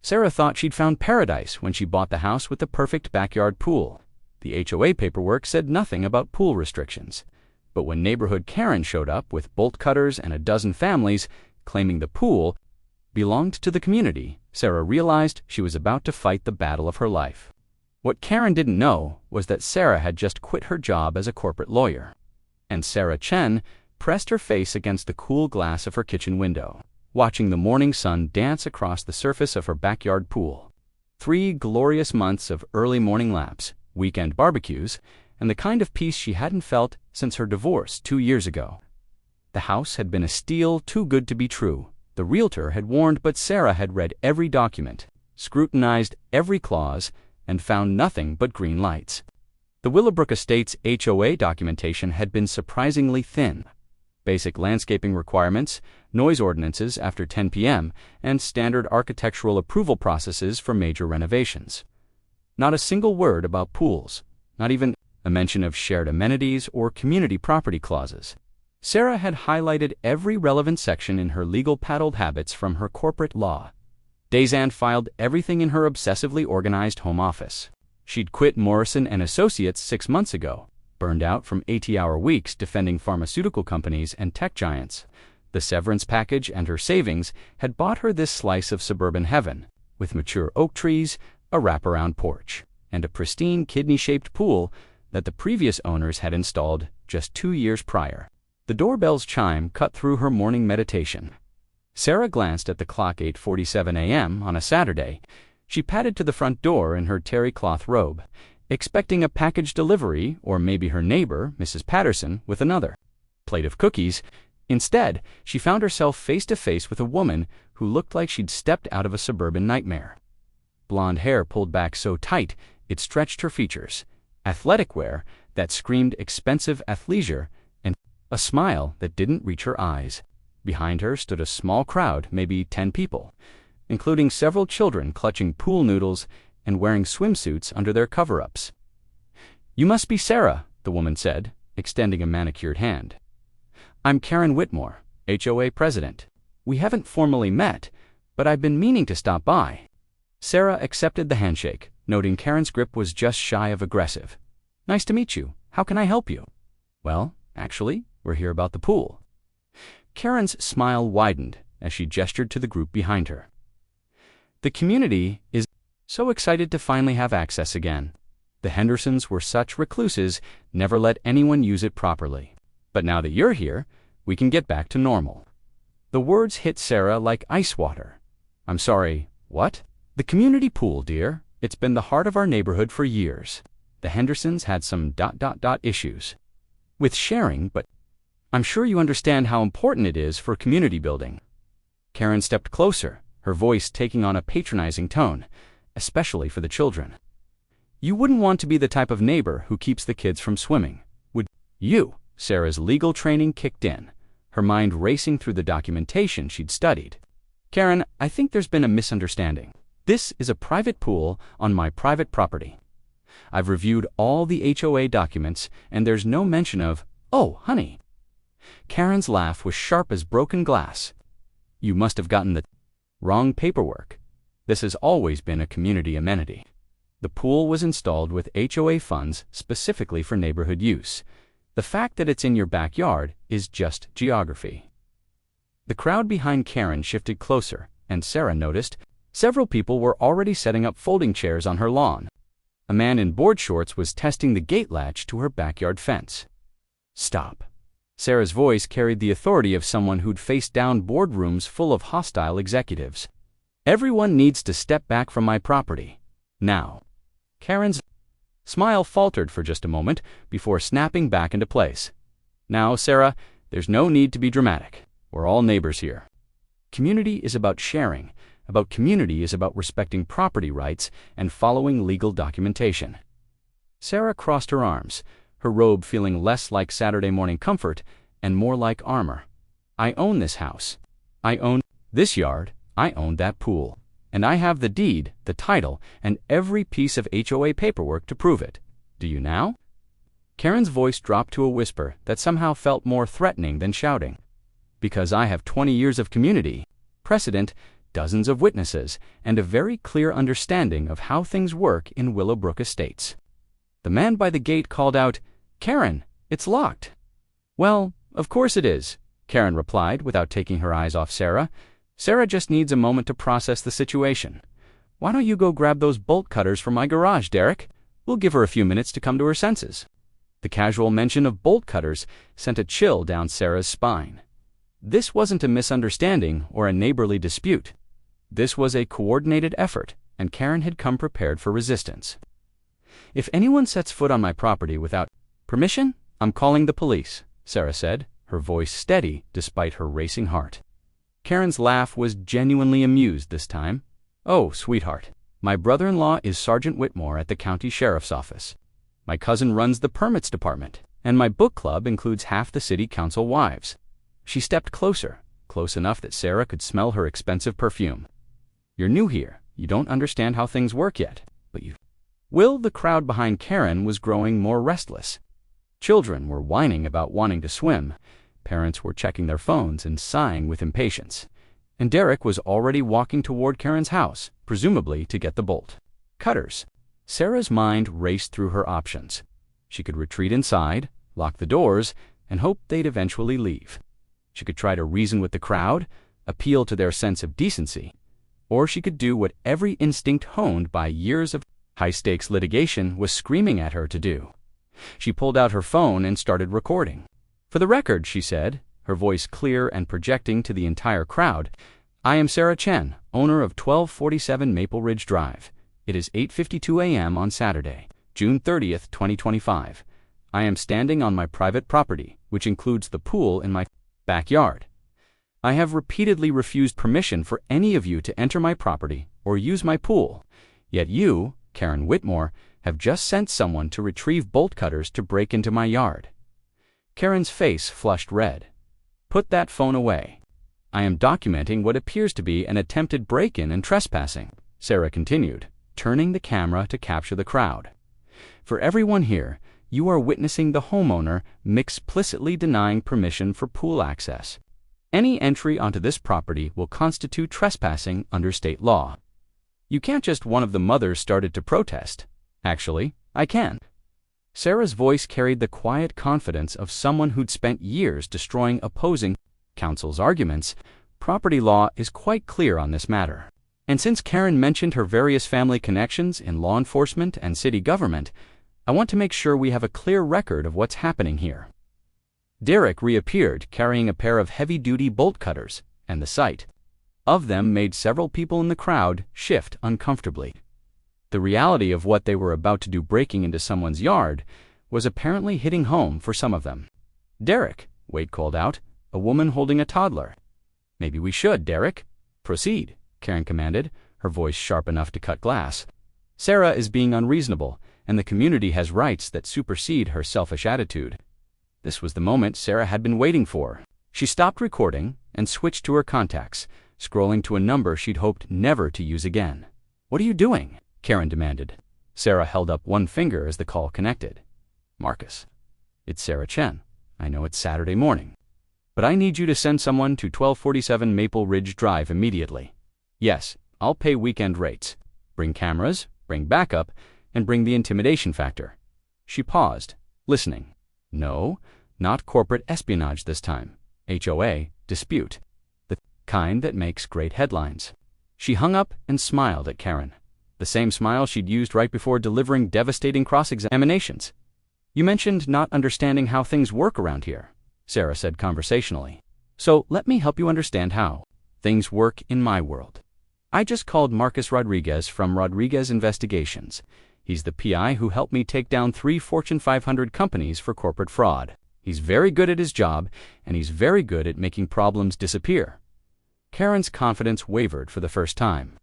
Sarah thought she'd found paradise when she bought the house with the perfect backyard pool. The HOA paperwork said nothing about pool restrictions. But when neighborhood Karen showed up with bolt cutters and a dozen families claiming the pool belonged to the community, Sarah realized she was about to fight the battle of her life. What Karen didn't know was that Sarah had just quit her job as a corporate lawyer. And Sarah Chen pressed her face against the cool glass of her kitchen window, watching the morning sun dance across the surface of her backyard pool. 3 glorious months of early morning laps, weekend barbecues, and the kind of peace she hadn't felt since her divorce 2 years ago. The house had been a steal too good to be true. The realtor had warned, but Sarah had read every document, scrutinized every clause, and found nothing but green lights. The Willowbrook Estates HOA documentation had been surprisingly thin. Basic landscaping requirements, noise ordinances after 10 p.m., and standard architectural approval processes for major renovations. Not a single word about pools, not even a mention of shared amenities or community property clauses. Sarah had highlighted every relevant section in her legal paddled habits from her corporate law. Dazan filed everything in her obsessively organized home office. She'd quit Morrison & Associates 6 months ago, burned out from 80-hour weeks defending pharmaceutical companies and tech giants. The severance package and her savings had bought her this slice of suburban heaven, with mature oak trees, a wraparound porch, and a pristine kidney-shaped pool that the previous owners had installed just 2 years prior. The doorbell's chime cut through her morning meditation. Sarah glanced at the clock. 8:47 a.m. on a Saturday. She padded to the front door in her terry cloth robe, expecting a package delivery or maybe her neighbor, Mrs. Patterson, with another plate of cookies. Instead, she found herself face to face with a woman who looked like she'd stepped out of a suburban nightmare. Blonde hair pulled back so tight it stretched her features, athletic wear that screamed expensive athleisure, and a smile that didn't reach her eyes. Behind her stood a small crowd, maybe 10 people, including several children clutching pool noodles and wearing swimsuits under their cover-ups. "You must be Sarah," the woman said, extending a manicured hand. "I'm Karen Whitmore, HOA president. We haven't formally met, but I've been meaning to stop by." Sarah accepted the handshake, noting Karen's grip was just shy of aggressive. "Nice to meet you. How can I help you?" "Well, actually, we're here about the pool." Karen's smile widened as she gestured to the group behind her. "The community is so excited to finally have access again. The Hendersons were such recluses, never let anyone use it properly. But now that you're here, we can get back to normal." The words hit Sarah like ice water. "I'm sorry, what?" "The community pool, dear. It's been the heart of our neighborhood for years. The Hendersons had some issues with sharing, but I'm sure you understand how important it is for community building." Karen stepped closer, her voice taking on a patronizing tone, especially for the children. "You wouldn't want to be the type of neighbor who keeps the kids from swimming, would you?" Sarah's legal training kicked in, her mind racing through the documentation she'd studied. "Karen, I think there's been a misunderstanding. This is a private pool on my private property. I've reviewed all the HOA documents, and there's no mention of, 'Oh, honey.'" Karen's laugh was sharp as broken glass. "You must have gotten the wrong paperwork. This has always been a community amenity. The pool was installed with HOA funds specifically for neighborhood use. The fact that it's in your backyard is just geography." The crowd behind Karen shifted closer, and Sarah noticed several people were already setting up folding chairs on her lawn. A man in board shorts was testing the gate latch to her backyard fence. "Stop." Sarah's voice carried the authority of someone who'd faced down boardrooms full of hostile executives. "Everyone needs to step back from my property. Now." Karen's smile faltered for just a moment before snapping back into place. "Now, Sarah, there's no need to be dramatic. We're all neighbors here. Community is about sharing. Community is about respecting property rights and following legal documentation." Sarah crossed her arms, her robe feeling less like Saturday morning comfort and more like armor. "I own this house. I own this yard. I own that pool. And I have the deed, the title, and every piece of HOA paperwork to prove it. Do you now?" Karen's voice dropped to a whisper that somehow felt more threatening than shouting. "Because I have 20 years of community precedent dozens of witnesses, and a very clear understanding of how things work in Willowbrook Estates. The man by the gate called out, "Karen, it's locked." "Well, of course it is," Karen replied without taking her eyes off Sarah. "Sarah just needs a moment to process the situation. Why don't you go grab those bolt cutters from my garage, Derek? We'll give her a few minutes to come to her senses." The casual mention of bolt cutters sent a chill down Sarah's spine. This wasn't a misunderstanding or a neighborly dispute. This was a coordinated effort, and Karen had come prepared for resistance. "If anyone sets foot on my property without permission, I'm calling the police," Sarah said, her voice steady despite her racing heart. Karen's laugh was genuinely amused this time. "Oh, sweetheart, my brother-in-law is Sergeant Whitmore at the county sheriff's office. My cousin runs the permits department, and my book club includes half the city council wives." She stepped closer, close enough that Sarah could smell her expensive perfume. "You're new here. You don't understand how things work yet, but you will." The crowd behind Karen was growing more restless. Children were whining about wanting to swim. Parents were checking their phones and sighing with impatience. And Derek was already walking toward Karen's house, presumably to get the bolt cutters. Sarah's mind raced through her options. She could retreat inside, lock the doors, and hope they'd eventually leave. She could try to reason with the crowd, appeal to their sense of decency. Or she could do what every instinct honed by years of high-stakes litigation was screaming at her to do. She pulled out her phone and started recording. "For the record," she said, her voice clear and projecting to the entire crowd, "I am Sarah Chen, owner of 1247 Maple Ridge Drive. It is 8:52 a.m. on Saturday, June 30th, 2025. I am standing on my private property, which includes the pool in my backyard. I have repeatedly refused permission for any of you to enter my property or use my pool. Yet you, Karen Whitmore, have just sent someone to retrieve bolt cutters to break into my yard." Karen's face flushed red. "Put that phone away. I am documenting what appears to be an attempted break-in and trespassing," Sarah continued, turning the camera to capture the crowd. "For everyone here, you are witnessing the homeowner explicitly denying permission for pool access. Any entry onto this property will constitute trespassing under state law." "You can't just," one of the mothers started to protest. "Actually, I can." Sarah's voice carried the quiet confidence of someone who'd spent years destroying opposing counsel's arguments. Property law is quite clear on this matter. And since Karen mentioned her various family connections in law enforcement and city government, I want to make sure we have a clear record of what's happening here. Derek reappeared carrying a pair of heavy-duty bolt cutters, and the sight of them made several people in the crowd shift uncomfortably. The reality of what they were about to do, breaking into someone's yard, was apparently hitting home for some of them. "Derek," Wade called out, a woman holding a toddler. "Maybe we should, Derek." "Proceed," Karen commanded, her voice sharp enough to cut glass. "Sarah is being unreasonable, and the community has rights that supersede her selfish attitude." This was the moment Sarah had been waiting for. She stopped recording and switched to her contacts, scrolling to a number she'd hoped never to use again. "What are you doing?" Karen demanded. Sarah held up one finger as the call connected. "Marcus, it's Sarah Chen. I know it's Saturday morning, but I need you to send someone to 1247 Maple Ridge Drive immediately. Yes, I'll pay weekend rates. Bring cameras, bring backup, and bring the intimidation factor." She paused, listening. No, not corporate espionage this time. HOA dispute. The kind that makes great headlines. She hung up and smiled at Karen. The same smile she'd used right before delivering devastating cross-examinations. "You mentioned not understanding how things work around here," Sarah said conversationally. "So let me help you understand how things work in my world. I just called Marcus Rodriguez from Rodriguez Investigations. He's the PI who helped me take down 3 Fortune 500 companies for corporate fraud. He's very good at his job, and he's very good at making problems disappear." Karen's confidence wavered for the first time.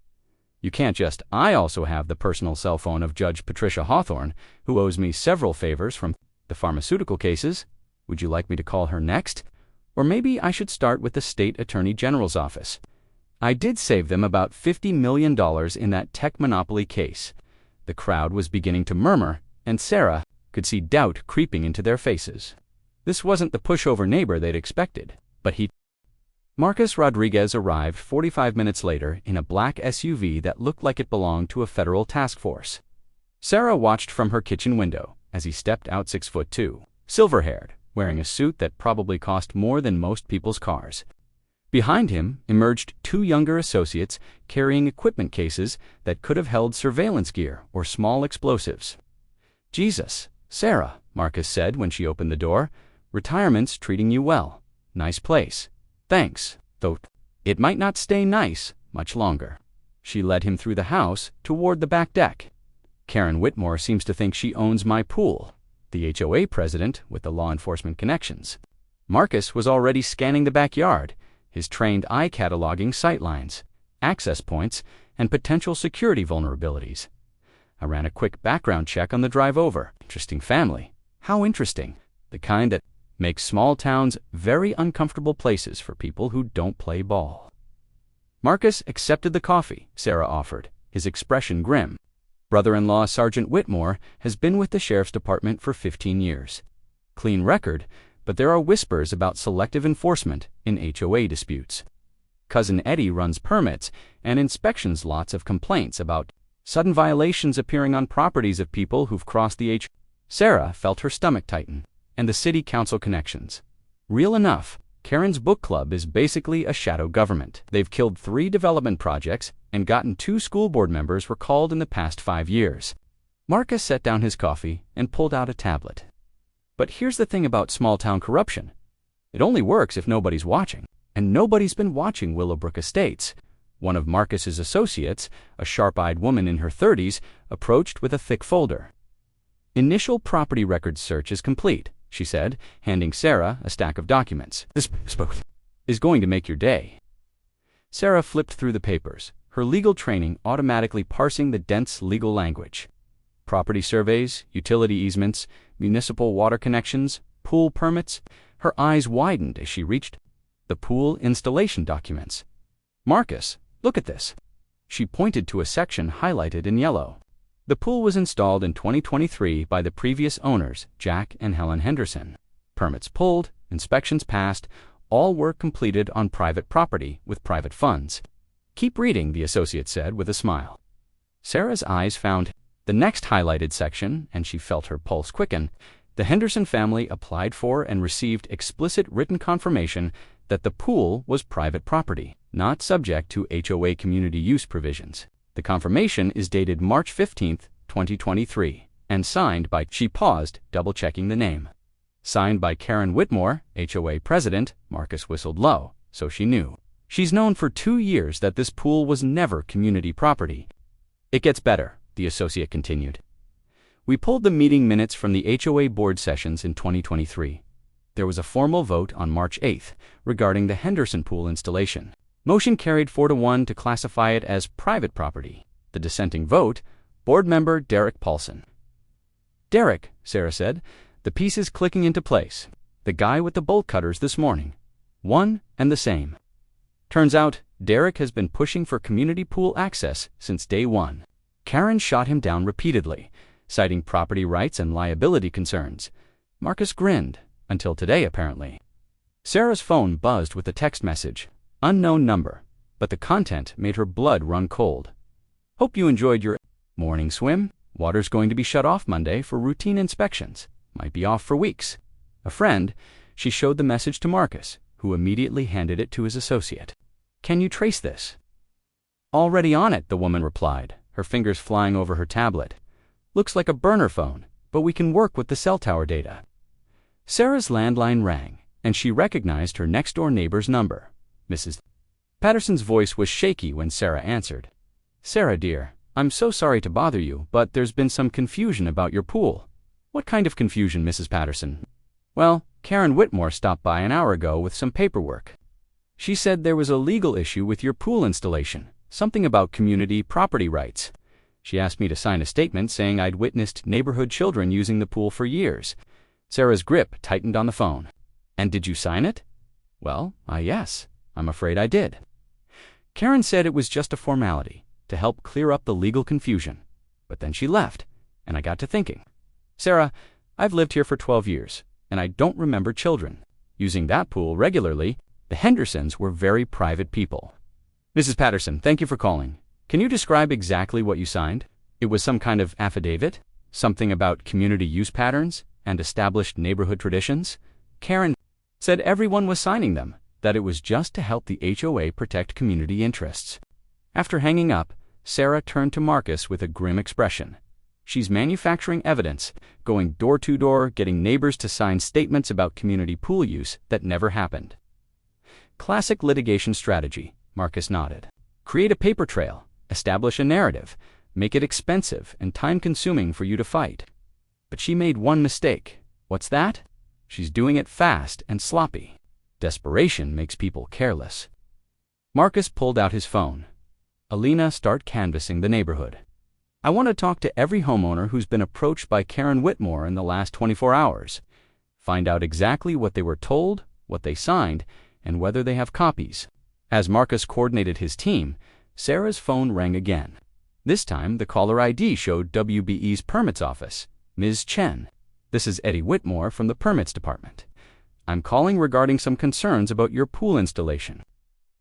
"You can't just—" "I also have the personal cell phone of Judge Patricia Hawthorne, who owes me several favors from the pharmaceutical cases. Would you like me to call her next? Or maybe I should start with the state attorney general's office. I did save them about $50 million in that tech monopoly case." The crowd was beginning to murmur, and Sarah could see doubt creeping into their faces. This wasn't the pushover neighbor they'd expected, but he Marcus Rodriguez arrived 45 minutes later in a black SUV that looked like it belonged to a federal task force. Sarah watched from her kitchen window as he stepped out 6'2", silver-haired, wearing a suit that probably cost more than most people's cars. Behind him emerged two younger associates carrying equipment cases that could have held surveillance gear or small explosives. "Jesus, Sarah," Marcus said when she opened the door. "Retirement's treating you well. Nice place. Thanks, though it might not stay nice much longer." She led him through the house toward the back deck. "Karen Whitmore seems to think she owns my pool," the HOA president with the law enforcement connections. Marcus was already scanning the backyard, his trained eye cataloging sightlines, access points, and potential security vulnerabilities. I ran a quick background check on the drive over. Interesting family. How interesting. The kind that makes small towns very uncomfortable places for people who don't play ball. Marcus accepted the coffee Sarah offered, his expression grim. Brother-in-law Sergeant Whitmore has been with the sheriff's department for 15 years. Clean record, but there are whispers about selective enforcement in HOA disputes. Cousin Eddie runs permits and inspections, lots of complaints about sudden violations appearing on properties of people who've crossed the Sarah felt her stomach tighten, and the city council connections. Real enough, Karen's book club is basically a shadow government. They've killed 3 development projects and gotten 2 school board members recalled in the past 5 years. Marcus set down his coffee and pulled out a tablet. But here's the thing about small-town corruption. It only works if nobody's watching, and nobody's been watching Willowbrook Estates. One of Marcus's associates, a sharp-eyed woman in her 30s, approached with a thick folder. "Initial property records search is complete," she said, handing Sarah a stack of documents. "This is going to make your day." Sarah flipped through the papers, her legal training automatically parsing the dense legal language. Property surveys, utility easements, municipal water connections, pool permits. Her eyes widened as she reached the pool installation documents. "Marcus, look at this." She pointed to a section highlighted in yellow. The pool was installed in 2023 by the previous owners, Jack and Helen Henderson. Permits pulled, inspections passed, all work completed on private property with private funds. "Keep reading," the associate said with a smile. Sarah's eyes found the next highlighted section, and she felt her pulse quicken. The Henderson family applied for and received explicit written confirmation that the pool was private property, not subject to HOA community use provisions. The confirmation is dated March 15, 2023, and signed by, she paused, double-checking the name. Signed by Karen Whitmore, HOA president. Marcus whistled low, so she knew. "She's known for 2 years that this pool was never community property." "It gets better," the associate continued. "We pulled the meeting minutes from the HOA board sessions in 2023. There was a formal vote on March 8 regarding the Henderson pool installation. Motion carried 4-1 to classify it as private property. The dissenting vote, board member Derek Paulson." "Derek," Sarah said, the pieces clicking into place. "The guy with the bolt cutters this morning. One and the same." Turns out, Derek has been pushing for community pool access since day one. Karen shot him down repeatedly, citing property rights and liability concerns. Marcus grinned, until today apparently. Sarah's phone buzzed with a text message. Unknown number, but the content made her blood run cold. "Hope you enjoyed your morning swim. Water's going to be shut off Monday for routine inspections. Might be off for weeks. A friend." She showed the message to Marcus, who immediately handed it to his associate. "Can you trace this?" "Already on it," the woman replied, her fingers flying over her tablet. "Looks like a burner phone, but we can work with the cell tower data." Sarah's landline rang, and she recognized her next-door neighbor's number. Mrs. Patterson's voice was shaky when Sarah answered. "Sarah, dear, I'm so sorry to bother you, but there's been some confusion about your pool." "What kind of confusion, Mrs. Patterson?" "Well, Karen Whitmore stopped by an hour ago with some paperwork. She said there was a legal issue with your pool installation, something about community property rights. She asked me to sign a statement saying I'd witnessed neighborhood children using the pool for years." Sarah's grip tightened on the phone. "And did you sign it?" "Well, yes. I'm afraid I did." Karen said it was just a formality, to help clear up the legal confusion. But then she left, and I got to thinking. "Sarah, I've lived here for 12 years, and I don't remember children using that pool regularly. The Hendersons were very private people. "Mrs. Patterson, thank you for calling. Can you describe exactly what you signed?" It was some kind of affidavit? Something about community use patterns and established neighborhood traditions? Karen said everyone was signing them, that it was just to help the HOA protect community interests. After hanging up, Sarah turned to Marcus with a grim expression. She's manufacturing evidence, going door to door, getting neighbors to sign statements about community pool use that never happened. Classic litigation strategy, Marcus nodded. Create a paper trail, establish a narrative, make it expensive and time-consuming for you to fight. But she made one mistake. What's that? She's doing it fast and sloppy. Desperation makes people careless. Marcus pulled out his phone. "Alina, start canvassing the neighborhood. I want to talk to every homeowner who's been approached by Karen Whitmore in the last 24 hours. Find out exactly what they were told, what they signed, and whether they have copies." As Marcus coordinated his team, Sarah's phone rang again. This time, the caller ID showed WBE's permits office, Ms. Chen. "This is Eddie Whitmore from the permits department. I'm calling regarding some concerns about your pool installation."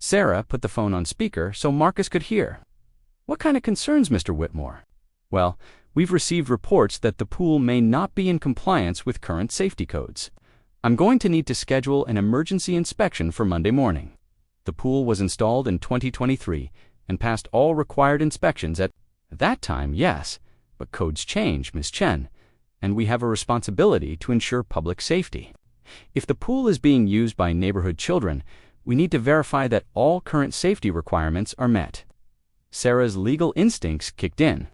Sarah put the phone on speaker so Marcus could hear. "What kind of concerns, Mr. Whitmore?" "Well, we've received reports that the pool may not be in compliance with current safety codes. I'm going to need to schedule an emergency inspection for Monday morning. The pool was installed in 2023 and passed all required inspections at that time, yes, but codes change, Ms. Chen, and we have a responsibility to ensure public safety. If the pool is being used by neighborhood children, we need to verify that all current safety requirements are met." Sarah's legal instincts kicked in.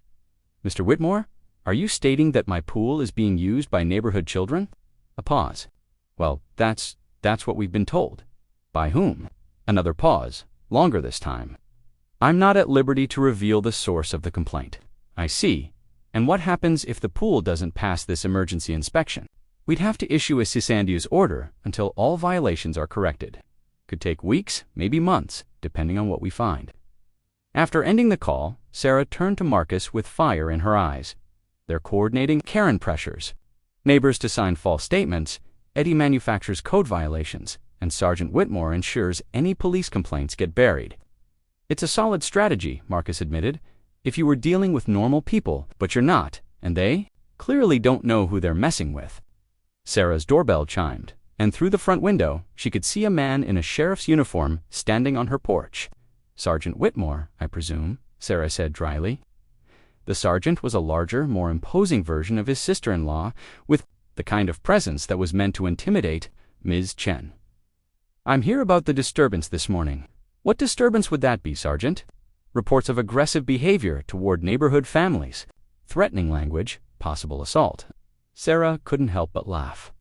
"Mr. Whitmore, are you stating that my pool is being used by neighborhood children?" A pause. "Well, that's what we've been told." "By whom?" Another pause, longer this time. "I'm not at liberty to reveal the source of the complaint." "I see. And what happens if the pool doesn't pass this emergency inspection?" "We'd have to issue a cease order until all violations are corrected. Could take weeks, maybe months, depending on what we find." After ending the call, Sarah turned to Marcus with fire in her eyes. "They're coordinating Karen pressures. Neighbors to sign false statements, Eddie manufactures code violations, and Sergeant Whitmore ensures any police complaints get buried." "It's a solid strategy," Marcus admitted, "if you were dealing with normal people, but you're not, and they clearly don't know who they're messing with." Sarah's doorbell chimed, and through the front window, she could see a man in a sheriff's uniform standing on her porch. "Sergeant Whitmore, I presume," Sarah said dryly. The sergeant was a larger, more imposing version of his sister-in-law, with the kind of presence that was meant to intimidate Ms. Chen. "I'm here about the disturbance this morning." "What disturbance would that be, Sergeant?" "Reports of aggressive behavior toward neighborhood families, threatening language, possible assault." Sarah couldn't help but laugh.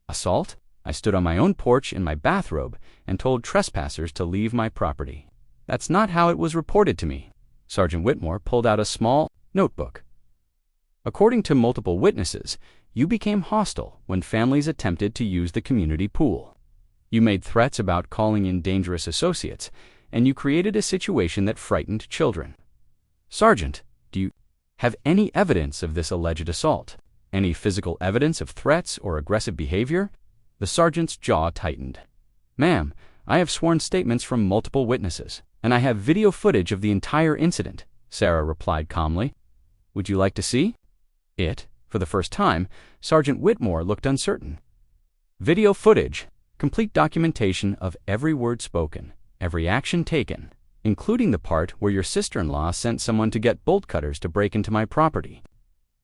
"Assault? I stood on my own porch in my bathrobe and told trespassers to leave my property. That's not how it was reported to me." Sergeant Whitmore pulled out a small notebook. "According to multiple witnesses, you became hostile when families attempted to use the community pool. You made threats about calling in dangerous associates, and you created a situation that frightened children. Sergeant, do you have any evidence of this alleged assault? Any physical evidence of threats or aggressive behavior?" The sergeant's jaw tightened. "Ma'am, I have sworn statements from multiple witnesses, and I have video footage of the entire incident," Sarah replied calmly. "Would you like to see it?" For the first time, Sergeant Whitmore looked uncertain. Video footage, complete documentation of every word spoken, every action taken, including the part where your sister-in-law sent someone to get bolt cutters to break into my property.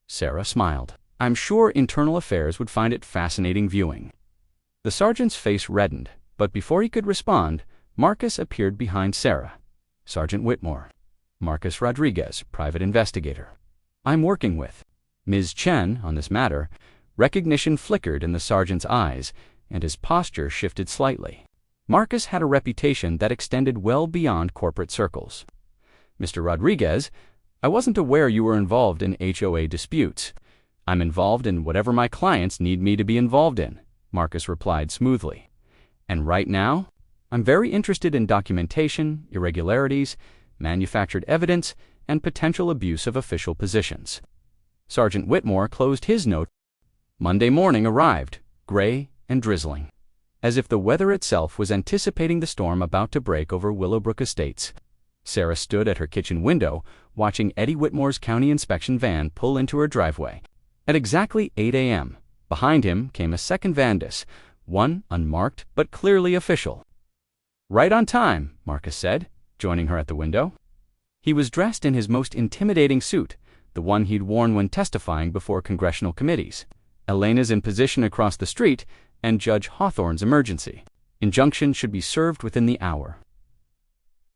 Sarah smiled. "I'm sure Internal Affairs would find it fascinating viewing." The sergeant's face reddened, but before he could respond, Marcus appeared behind Sarah. "Sergeant Whitmore, Marcus Rodriguez, private investigator. I'm working with Ms. Chen on this matter." Recognition flickered in the sergeant's eyes, and his posture shifted slightly. Marcus had a reputation that extended well beyond corporate circles. "Mr. Rodriguez, I wasn't aware you were involved in HOA disputes. I'm involved in whatever my clients need me to be involved in," Marcus replied smoothly. "And right now, I'm very interested in documentation, irregularities, manufactured evidence, and potential abuse of official positions." Sergeant Whitmore closed his note. Monday morning arrived, gray and drizzling. as if the weather itself was anticipating the storm about to break over Willowbrook Estates. Sarah stood at her kitchen window, watching Eddie Whitmore's county inspection van pull into her driveway. At exactly 8 a.m., behind him came a second Vandus, one unmarked but clearly official. "Right on time," Marcus said, joining her at the window. He was dressed in his most intimidating suit, the one he'd worn when testifying before congressional committees. Elena's in position across the street, and Judge Hawthorne's emergency. Injunction should be served within the hour.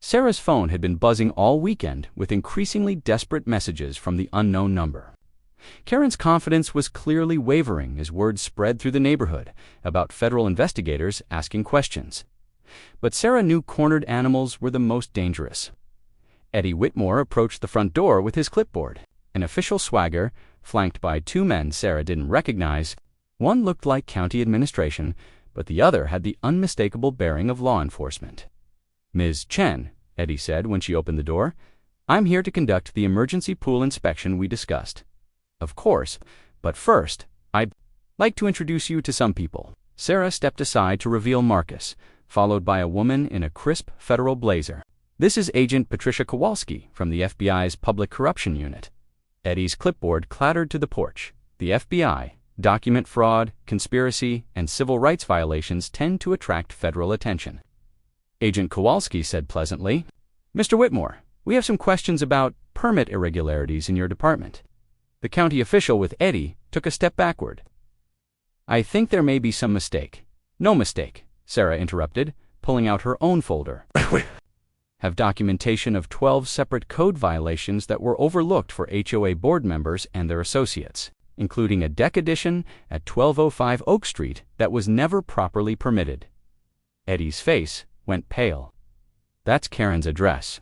Sarah's phone had been buzzing all weekend with increasingly desperate messages from the unknown number. Karen's confidence was clearly wavering as word spread through the neighborhood about federal investigators asking questions. But Sarah knew cornered animals were the most dangerous. Eddie Whitmore approached the front door with his clipboard, an official swagger, flanked by two men Sarah didn't recognize. One looked like county administration, but the other had the unmistakable bearing of law enforcement. "Ms. Chen," Eddie said when she opened the door, "I'm here to conduct the emergency pool inspection we discussed." "Of course, but first, I'd like to introduce you to some people." Sarah stepped aside to reveal Marcus, followed by a woman in a crisp federal blazer. "This is Agent Patricia Kowalski from the FBI's Public Corruption Unit." Eddie's clipboard clattered to the porch. "The FBI, document fraud, conspiracy, and civil rights violations tend to attract federal attention." Agent Kowalski said pleasantly, "Mr. Whitmore, we have some questions about permit irregularities in your department." The county official with Eddie took a step backward. "I think there may be some mistake." "No mistake," Sarah interrupted, pulling out her own folder. "Have documentation of 12 separate code violations that were overlooked for HOA board members and their associates, including a deck addition at 1205 Oak Street that was never properly permitted." Eddie's face went pale. "That's Karen's address.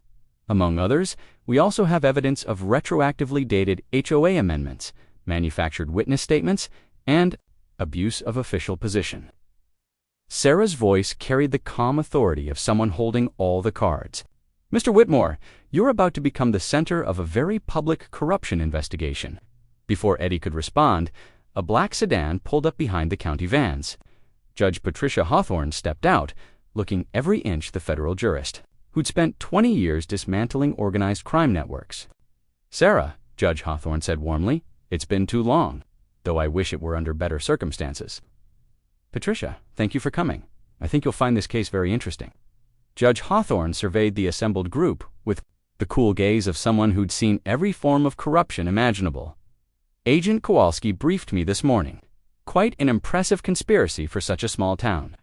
Among others, we also have evidence of retroactively dated HOA amendments, manufactured witness statements, and abuse of official position." Sarah's voice carried the calm authority of someone holding all the cards. "Mr. Whitmore, you're about to become the center of a very public corruption investigation." Before Eddie could respond, a black sedan pulled up behind the county vans. Judge Patricia Hawthorne stepped out, looking every inch the federal jurist, who'd spent 20 years dismantling organized crime networks. "Sarah," Judge Hawthorne said warmly, "it's been too long, though I wish it were under better circumstances." "Patricia, thank you for coming. I think you'll find this case very interesting." Judge Hawthorne surveyed the assembled group with the cool gaze of someone who'd seen every form of corruption imaginable. "Agent Kowalski briefed me this morning. Quite an impressive conspiracy for such a small town."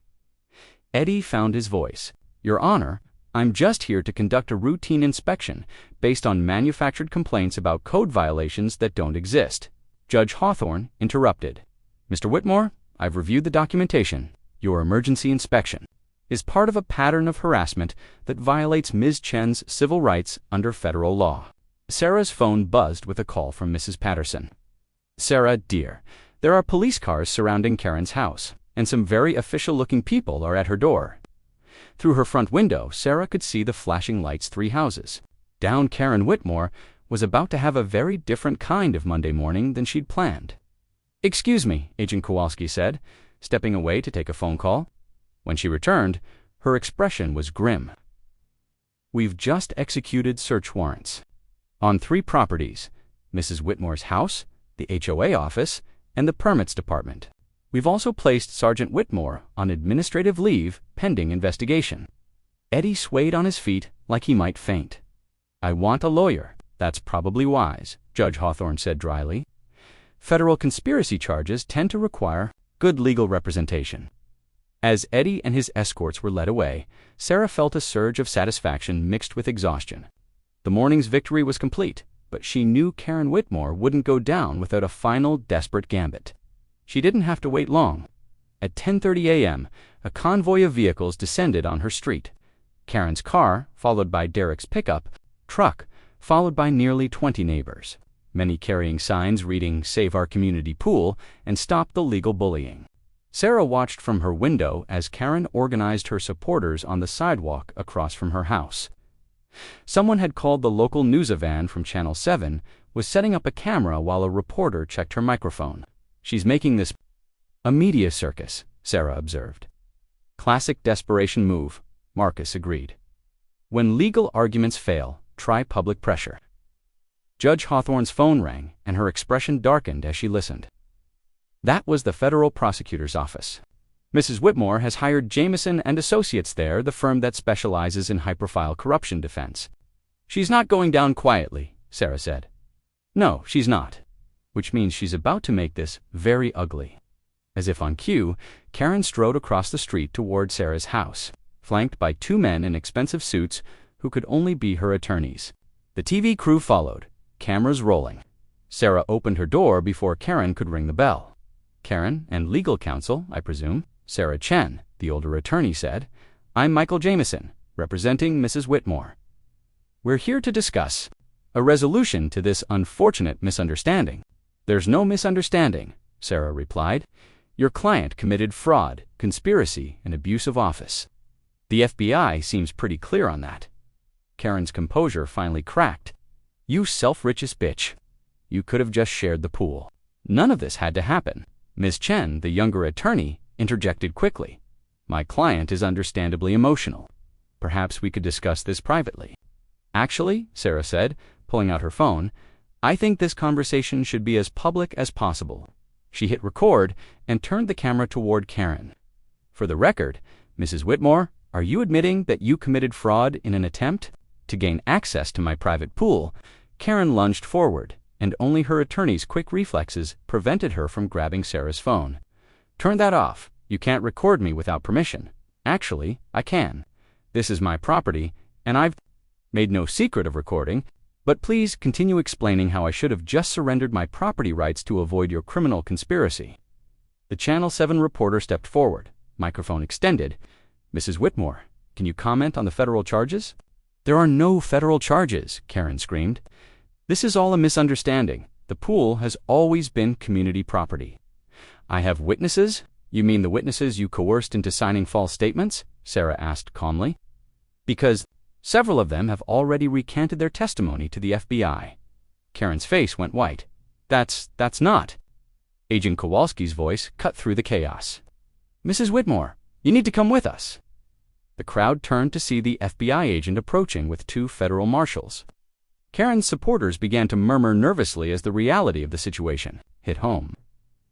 Eddie found his voice. "Your Honor, I'm just here to conduct a routine inspection based on manufactured complaints about code violations that don't exist." Judge Hawthorne interrupted. "Mr. Whitmore, I've reviewed the documentation. Your emergency inspection is part of a pattern of harassment that violates Ms. Chen's civil rights under federal law." Sarah's phone buzzed with a call from Mrs. Patterson. "Sarah, dear, there are police cars surrounding Karen's house, and some very official-looking people are at her door." Through her front window, Sarah could see the flashing lights' 3 houses. Down Karen Whitmore was about to have a very different kind of Monday morning than she'd planned. "Excuse me," Agent Kowalski said, stepping away to take a phone call. When she returned, her expression was grim. "We've just executed search warrants on 3 properties: Mrs. Whitmore's house, the HOA office, and the permits department. We've also placed Sergeant Whitmore on administrative leave pending investigation." Eddie swayed on his feet like he might faint. "I want a lawyer." "That's probably wise," Judge Hawthorne said dryly. "Federal conspiracy charges tend to require good legal representation." As Eddie and his escorts were led away, Sarah felt a surge of satisfaction mixed with exhaustion. The morning's victory was complete, but she knew Karen Whitmore wouldn't go down without a final desperate gambit. She didn't have to wait long. At 10:30 a.m., a convoy of vehicles descended on her street. Karen's car, followed by Derek's pickup truck, followed by nearly 20 neighbors, many carrying signs reading "Save Our Community Pool" and "Stop the Legal Bullying." Sarah watched from her window as Karen organized her supporters on the sidewalk across from her house. Someone had called the local newsvan from Channel 7, was setting up a camera while a reporter checked her microphone. "She's making this a media circus," Sarah observed. Classic desperation move, Marcus agreed. When legal arguments fail, try public pressure. Judge Hawthorne's phone rang, and her expression darkened as she listened. That was the federal prosecutor's office. Mrs. Whitmore has hired Jameson and Associates there, the firm that specializes in high-profile corruption defense. She's not going down quietly, Sarah said. No, she's not. Which means she's about to make this very ugly. As if on cue, Karen strode across the street toward Sarah's house, flanked by two men in expensive suits who could only be her attorneys. The TV crew followed, cameras rolling. Sarah opened her door before Karen could ring the bell. Karen and legal counsel, I presume. Sarah Chen, the older attorney, said. I'm Michael Jameson, representing Mrs. Whitmore. We're here to discuss a resolution to this unfortunate misunderstanding. There's no misunderstanding, Sarah replied. Your client committed fraud, conspiracy, and abuse of office. The FBI seems pretty clear on that. Karen's composure finally cracked. You self-righteous bitch. You could have just shared the pool. None of this had to happen. Ms. Chen, the younger attorney, interjected quickly. My client is understandably emotional. Perhaps we could discuss this privately. Actually, Sarah said, pulling out her phone, I think this conversation should be as public as possible. She hit record and turned the camera toward Karen. For the record, Mrs. Whitmore, are you admitting that you committed fraud in an attempt to gain access to my private pool? Karen lunged forward, and only her attorney's quick reflexes prevented her from grabbing Sarah's phone. Turn that off. You can't record me without permission. Actually, I can. This is my property, and I've made no secret of recording, but please continue explaining how I should have just surrendered my property rights to avoid your criminal conspiracy. The Channel 7 reporter stepped forward, microphone extended. Mrs. Whitmore, can you comment on the federal charges? There are no federal charges, Karen screamed. This is all a misunderstanding. The pool has always been community property. I have witnesses? You mean the witnesses you coerced into signing false statements? Sarah asked calmly. Because several of them have already recanted their testimony to the FBI. Karen's face went white. That's not. Agent Kowalski's voice cut through the chaos. Mrs. Whitmore, you need to come with us. The crowd turned to see the FBI agent approaching with two federal marshals. Karen's supporters began to murmur nervously as the reality of the situation hit home.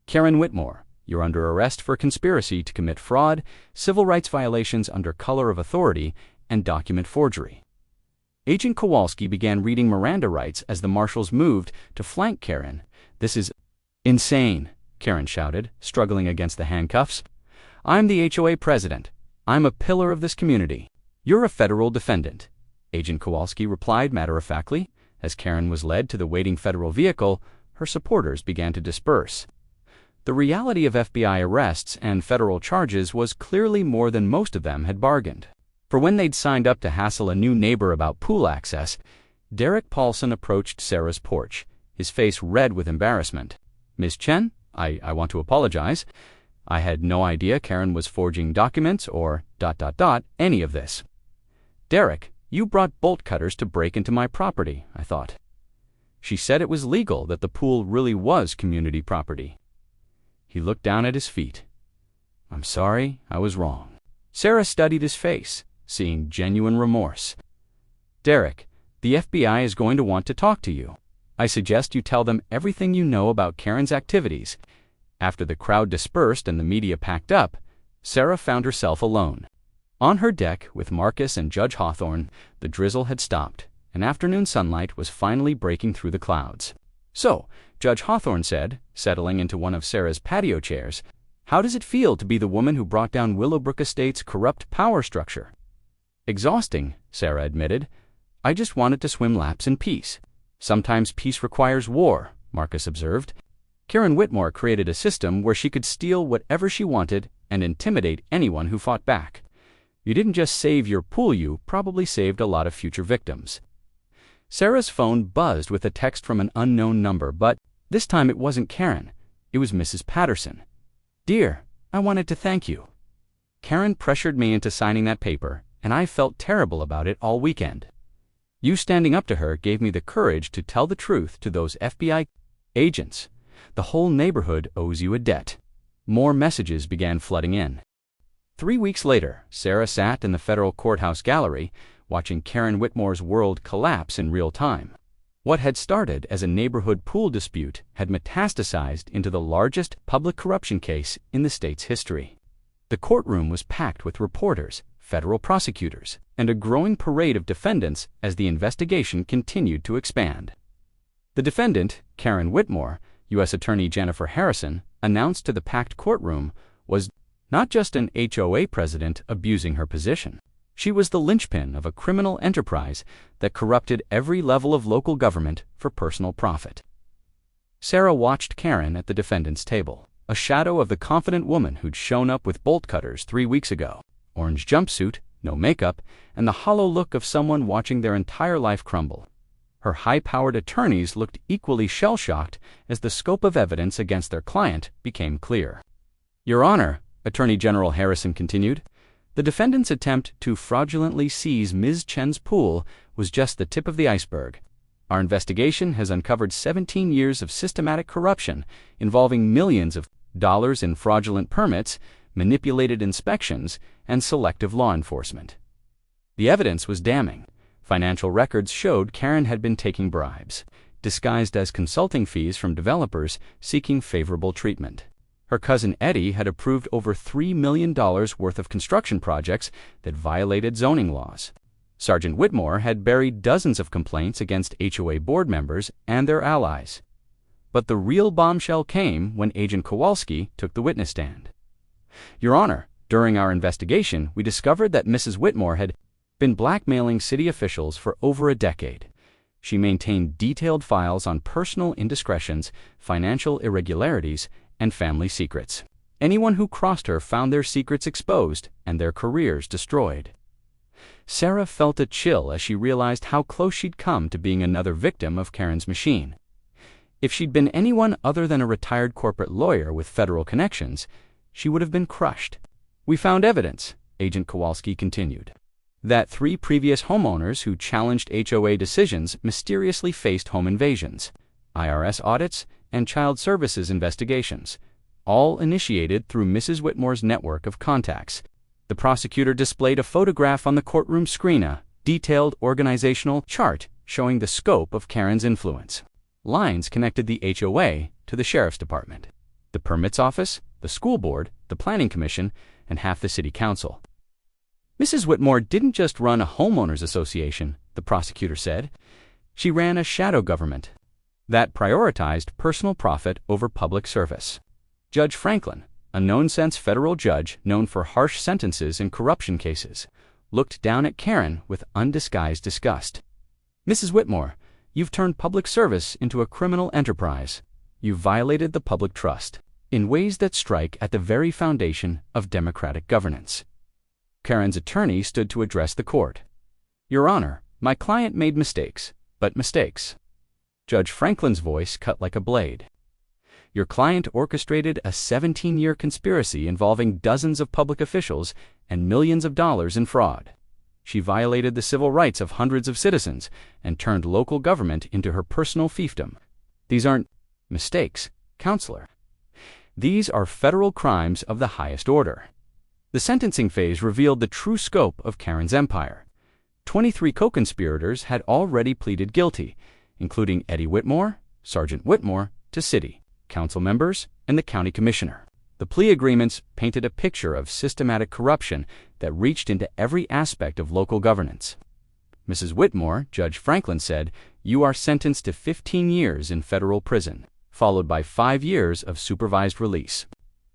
Karen Whitmore, you're under arrest for conspiracy to commit fraud, civil rights violations under color of authority, and document forgery. Agent Kowalski began reading Miranda rights as the marshals moved to flank Karen. This is insane, Karen shouted, struggling against the handcuffs. I'm the HOA president. I'm a pillar of this community. You're a federal defendant, Agent Kowalski replied matter-of-factly. As Karen was led to the waiting federal vehicle, her supporters began to disperse. The reality of FBI arrests and federal charges was clearly more than most of them had bargained. For when they'd signed up to hassle a new neighbor about pool access, Derek Paulson approached Sarah's porch, his face red with embarrassment. Ms. Chen, I want to apologize. I had no idea Karen was forging documents or ... any of this. Derek, you brought bolt cutters to break into my property, I thought. She said it was legal, that the pool really was community property. He looked down at his feet. I'm sorry, I was wrong. Sarah studied his face, seeing genuine remorse. Derek, the FBI is going to want to talk to you. I suggest you tell them everything you know about Karen's activities. After the crowd dispersed and the media packed up, Sarah found herself alone. On her deck with Marcus and Judge Hawthorne, the drizzle had stopped, and afternoon sunlight was finally breaking through the clouds. So, Judge Hawthorne said, settling into one of Sarah's patio chairs, how does it feel to be the woman who brought down Willowbrook Estate's corrupt power structure? Exhausting, Sarah admitted. I just wanted to swim laps in peace. Sometimes peace requires war, Marcus observed. Karen Whitmore created a system where she could steal whatever she wanted and intimidate anyone who fought back. You didn't just save your pool, you probably saved a lot of future victims. Sarah's phone buzzed with a text from an unknown number, but this time it wasn't Karen. It was Mrs. Patterson. Dear, I wanted to thank you. Karen pressured me into signing that paper, and I felt terrible about it all weekend. You standing up to her gave me the courage to tell the truth to those FBI agents. The whole neighborhood owes you a debt. More messages began flooding in. 3 weeks later, Sarah sat in the federal courthouse gallery, watching Karen Whitmore's world collapse in real time. What had started as a neighborhood pool dispute had metastasized into the largest public corruption case in the state's history. The courtroom was packed with reporters, federal prosecutors, and a growing parade of defendants as the investigation continued to expand. The defendant, Karen Whitmore, U.S. Attorney Jennifer Harrison, announced to the packed courtroom, was not just an HOA president abusing her position. She was the linchpin of a criminal enterprise that corrupted every level of local government for personal profit. Sarah watched Karen at the defendant's table, a shadow of the confident woman who'd shown up with bolt cutters 3 weeks ago, orange jumpsuit, no makeup, and the hollow look of someone watching their entire life crumble. Her high-powered attorneys looked equally shell-shocked as the scope of evidence against their client became clear. Your Honor, Attorney General Harrison continued, the defendant's attempt to fraudulently seize Ms. Chen's pool was just the tip of the iceberg. Our investigation has uncovered 17 years of systematic corruption involving millions of dollars in fraudulent permits, manipulated inspections, and selective law enforcement. The evidence was damning. Financial records showed Karen had been taking bribes, disguised as consulting fees from developers seeking favorable treatment. Her cousin Eddie had approved over $3 million worth of construction projects that violated zoning laws. Sergeant Whitmore had buried dozens of complaints against HOA board members and their allies. But the real bombshell came when Agent Kowalski took the witness stand. Your Honor, during our investigation, we discovered that Mrs. Whitmore had been blackmailing city officials for over a decade. She maintained detailed files on personal indiscretions, financial irregularities, and family secrets. Anyone who crossed her found their secrets exposed and their careers destroyed. Sarah felt a chill as she realized how close she'd come to being another victim of Karen's machine. If she'd been anyone other than a retired corporate lawyer with federal connections, she would have been crushed. We found evidence, Agent Kowalski continued, that 3 previous homeowners who challenged HOA decisions mysteriously faced home invasions, IRS audits, and child services investigations, all initiated through Mrs. Whitmore's network of contacts. The prosecutor displayed a photograph on the courtroom screen, a detailed organizational chart showing the scope of Karen's influence. Lines connected the HOA to the sheriff's department, the permits office, the school board, the planning commission, and half the city council. Mrs. Whitmore didn't just run a homeowners association, the prosecutor said. She ran a shadow government that prioritized personal profit over public service. Judge Franklin, a known-sense federal judge known for harsh sentences in corruption cases, looked down at Karen with undisguised disgust. Mrs. Whitmore, you've turned public service into a criminal enterprise. You've violated the public trust in ways that strike at the very foundation of democratic governance. Karen's attorney stood to address the court. Your Honor, my client made mistakes, but mistakes. Judge Franklin's voice cut like a blade. Your client orchestrated a 17-year conspiracy involving dozens of public officials and millions of dollars in fraud. She violated the civil rights of hundreds of citizens and turned local government into her personal fiefdom. These aren't mistakes, counselor. These are federal crimes of the highest order. The sentencing phase revealed the true scope of Karen's empire. 23 co-conspirators had already pleaded guilty, including Eddie Whitmore, Sergeant Whitmore, to city, council members, and the county commissioner. The plea agreements painted a picture of systematic corruption that reached into every aspect of local governance. Mrs. Whitmore, Judge Franklin said, you are sentenced to 15 years in federal prison, followed by 5 years of supervised release.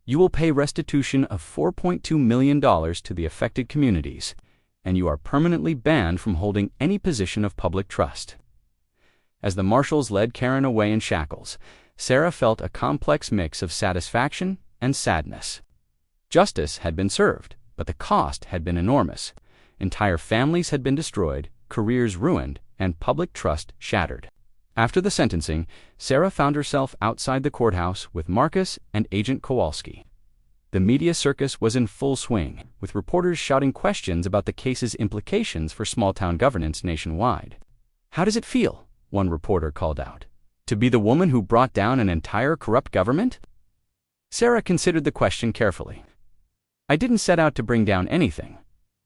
You will pay restitution of $4.2 million to the affected communities, and you are permanently banned from holding any position of public trust. As the marshals led Karen away in shackles, Sarah felt a complex mix of satisfaction and sadness. Justice had been served, but the cost had been enormous. Entire families had been destroyed, careers ruined, and public trust shattered. After the sentencing, Sarah found herself outside the courthouse with Marcus and Agent Kowalski. The media circus was in full swing, with reporters shouting questions about the case's implications for small-town governance nationwide. How does it feel? One reporter called out. To be the woman who brought down an entire corrupt government? Sarah considered the question carefully. I didn't set out to bring down anything.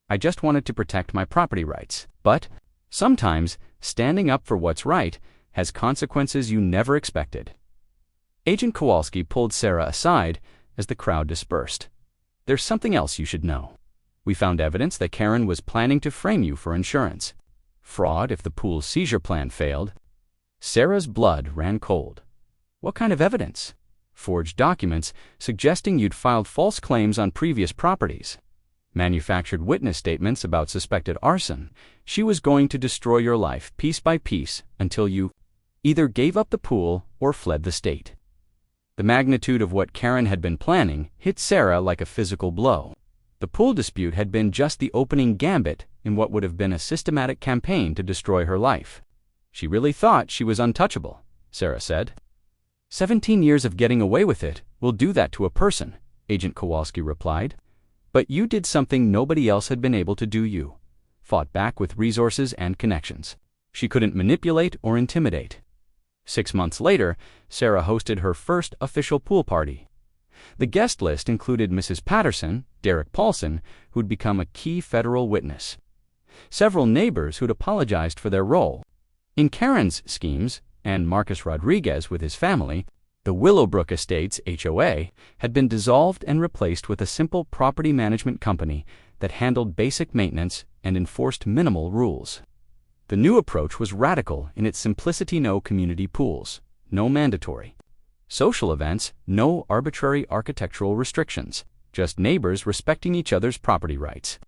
I just wanted to protect my property rights. But sometimes standing up for what's right has consequences you never expected. Agent Kowalski pulled Sarah aside as the crowd dispersed. There's something else you should know. We found evidence that Karen was planning to frame you for insurance fraud if the pool's seizure plan failed. Sarah's blood ran cold. What kind of evidence? Forged documents suggesting you'd filed false claims on previous properties. Manufactured witness statements about suspected arson. She was going to destroy your life piece by piece until you either gave up the pool or fled the state. The magnitude of what Karen had been planning hit Sarah like a physical blow. The pool dispute had been just the opening gambit in what would have been a systematic campaign to destroy her life. She really thought she was untouchable, Sarah said. 17 years of getting away with it will do that to a person, Agent Kowalski replied. But you did something nobody else had been able to do. You fought back with resources and connections. She couldn't manipulate or intimidate. 6 months later, Sarah hosted her first official pool party. The guest list included Mrs. Patterson, Derek Paulson, who'd become a key federal witness, several neighbors who'd apologized for their role in Karen's schemes, and Marcus Rodriguez with his family. The Willowbrook Estates HOA had been dissolved and replaced with a simple property management company that handled basic maintenance and enforced minimal rules. The new approach was radical in its simplicity: no community pools, no mandatory social events, no arbitrary architectural restrictions, just neighbors respecting each other's property rights.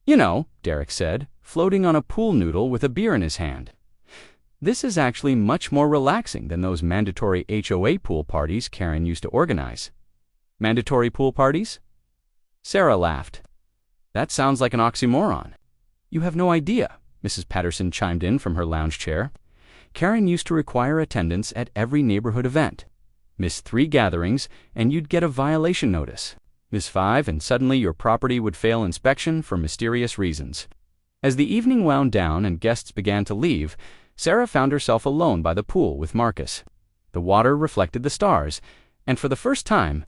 You know, Derek said, floating on a pool noodle with a beer in his hand. This is actually much more relaxing than those mandatory HOA pool parties Karen used to organize. Mandatory pool parties? Sarah laughed. That sounds like an oxymoron. You have no idea, Mrs. Patterson chimed in from her lounge chair. Karen used to require attendance at every neighborhood event. Miss 3 gatherings and you'd get a violation notice. Miss 5 and suddenly your property would fail inspection for mysterious reasons. As the evening wound down and guests began to leave, Sarah found herself alone by the pool with Marcus. The water reflected the stars, and for the first time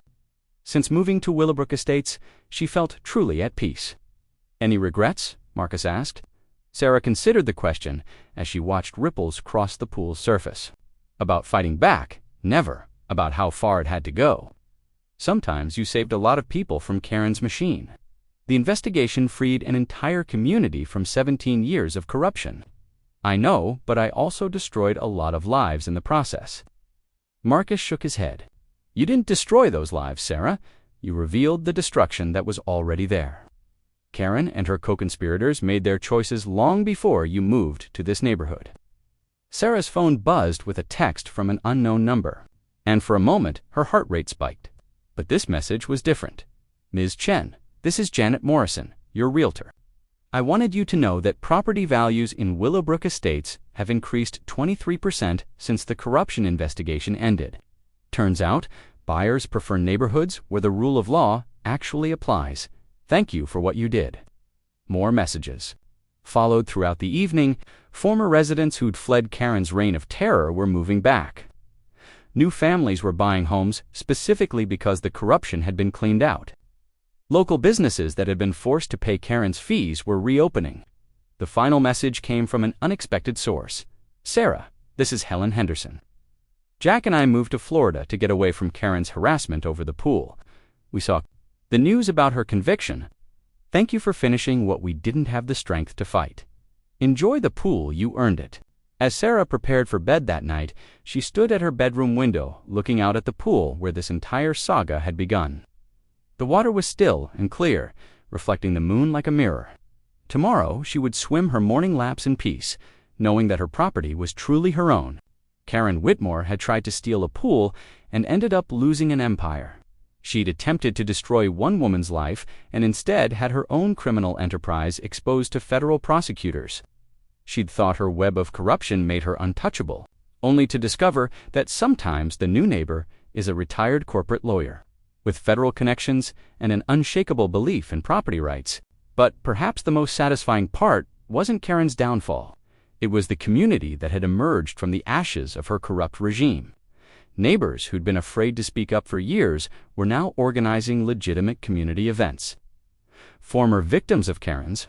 since moving to Willowbrook Estates, she felt truly at peace. Any regrets? Marcus asked. Sarah considered the question as she watched ripples cross the pool's surface. About fighting back? Never. About how far it had to go. Sometimes you saved a lot of people from Karen's machine. The investigation freed an entire community from 17 years of corruption. I know, but I also destroyed a lot of lives in the process. Marcus shook his head. You didn't destroy those lives, Sarah. You revealed the destruction that was already there. Karen and her co-conspirators made their choices long before you moved to this neighborhood. Sarah's phone buzzed with a text from an unknown number, and for a moment her heart rate spiked. But this message was different. Ms. Chen, this is Janet Morrison, your realtor. I wanted you to know that property values in Willowbrook Estates have increased 23% since the corruption investigation ended. Turns out, buyers prefer neighborhoods where the rule of law actually applies. Thank you for what you did. More messages followed throughout the evening. Former residents who'd fled Karen's reign of terror were moving back. New families were buying homes specifically because the corruption had been cleaned out. Local businesses that had been forced to pay Karen's fees were reopening. The final message came from an unexpected source. Sarah, this is Helen Henderson. Jack and I moved to Florida to get away from Karen's harassment over the pool. We saw the news about her conviction. Thank you for finishing what we didn't have the strength to fight. Enjoy the pool, you earned it. As Sarah prepared for bed that night, she stood at her bedroom window, looking out at the pool where this entire saga had begun. The water was still and clear, reflecting the moon like a mirror. Tomorrow, she would swim her morning laps in peace, knowing that her property was truly her own. Karen Whitmore had tried to steal a pool and ended up losing an empire. She'd attempted to destroy one woman's life and instead had her own criminal enterprise exposed to federal prosecutors. She'd thought her web of corruption made her untouchable, only to discover that sometimes the new neighbor is a retired corporate lawyer with federal connections and an unshakable belief in property rights. But perhaps the most satisfying part wasn't Karen's downfall. It was the community that had emerged from the ashes of her corrupt regime. Neighbors who'd been afraid to speak up for years were now organizing legitimate community events. Former victims of Karens